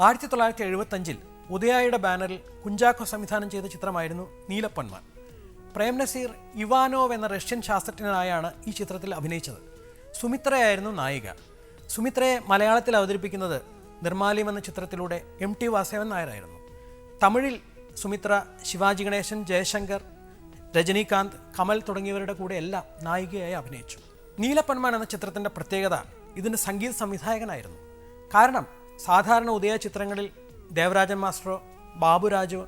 1975 ഉദയായുടെ ബാനറിൽ കുഞ്ചാക്കോ സംവിധാനം ചെയ്ത ചിത്രമായിരുന്നു നീലപ്പൊന്മാൻ. പ്രേം നസീർ ഇവാനോവ് എന്ന റഷ്യൻ ശാസ്ത്രജ്ഞനായാണ് ഈ ചിത്രത്തിൽ അഭിനയിച്ചത്. സുമിത്രയായിരുന്നു നായിക. സുമിത്രയെ മലയാളത്തിൽ അവതരിപ്പിക്കുന്നത് നിർമാല്യം എന്ന ചിത്രത്തിലൂടെ MT വാസുദേവൻ നായരായിരുന്നു. തമിഴിൽ സുമിത്ര ശിവാജി ഗണേശൻ, ജയശങ്കർ, രജനീകാന്ത്, കമൽ തുടങ്ങിയവരുടെ കൂടെ എല്ലാം നായികയായി അഭിനയിച്ചു. നീലപ്പൊന്മാൻ എന്ന ചിത്രത്തിൻ്റെ പ്രത്യേകത ഇതിന് സംഗീത സംവിധായകനായിരുന്നു. കാരണം സാധാരണ ഉദയ ചിത്രങ്ങളിൽ ദേവരാജൻ മാസ്റ്ററോ ബാബുരാജോ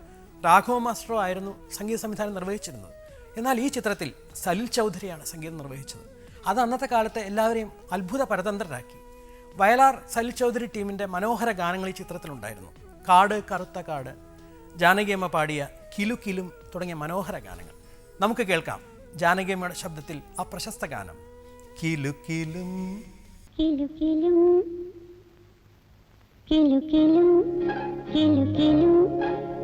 രാഘവ മാസ്റ്ററോ ആയിരുന്നു സംഗീത സംവിധാനം നിർവഹിച്ചിരുന്നത്. എന്നാൽ ഈ ചിത്രത്തിൽ സലിൽ ചൗധരിയാണ് സംഗീതം നിർവഹിച്ചത്. അത് അന്നത്തെ കാലത്തെ എല്ലാവരെയും അത്ഭുത പരതന്ത്രരാക്കി. വയലാർ സലിൽ ചൗധരി ടീമിൻ്റെ മനോഹര ഗാനങ്ങൾ ഈ ചിത്രത്തിലുണ്ടായിരുന്നു. കാട് കറുത്ത കാട്, ജാനകിയമ്മ പാടിയ കിലു കിലും തുടങ്ങിയ മനോഹര ഗാനങ്ങൾ. നമുക്ക് കേൾക്കാം ജാനകിയമ്മയുടെ ശബ്ദത്തിൽ ആ പ്രശസ്ത ഗാനം കിലു കിലും കിലു കിലും കിലു കിലും കിലു കിലും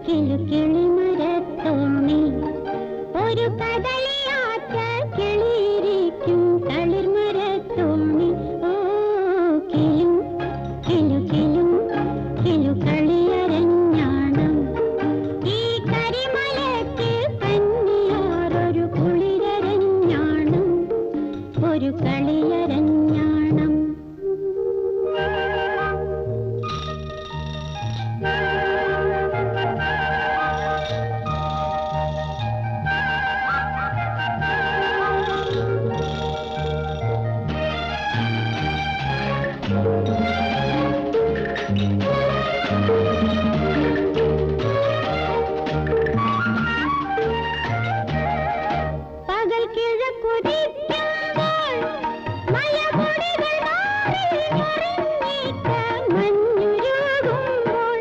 കിലു കിളി മരത്തോണി ഒരു കദളിയാറ്റ കിളിയിരിക്കും തളിർമരത്തോണി ഓ കിലും കിലു കിലും കിലു കളിയരഞ്ഞാണം ഈ കരിമലയ്ക്ക് കന്നിയാറൊരു കുളിരരഞ്ഞാണം ഒരു കളിയരഞ്ഞാണം. പകൽ കിഴക്കുതിക്കുമ്പോൾ മലമുടികൾ മാറി മറിഞ്ഞിട്ട മഞ്ഞുരുകുമ്പോൾ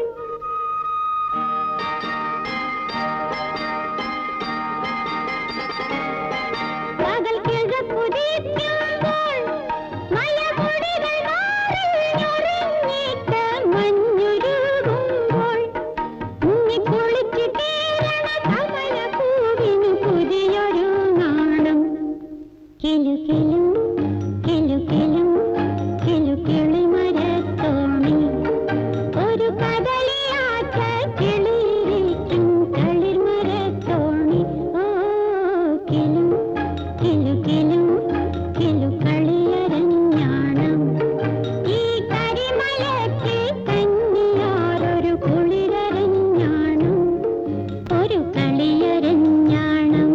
പകൽ കിഴക്കുതിക്കുമ്പോൾ മലമുടികൾ മാറി മറിഞ്ഞിട്ട മഞ്ഞുരുകുമ്പോൾ മുങ്ങിക്കുളിച്ച് കേരള കമലപ്പൂവിനു പുതിയൊരു നാണം കിലു കിലും കിലു കിലും കിലു കിളി മരത്തോണി ഒരു കദളിയാറ്റ കിളിയിരിക്കും തളിർമരത്തോണി ഓ കിലും കിലു കിലും കിലു കളിയരഞ്ഞാണം ഈ കരിമലയ്ക്ക് കന്നിയാറൊരു കുളിരരഞ്ഞാണം ഒരു കളിയരഞ്ഞാണം.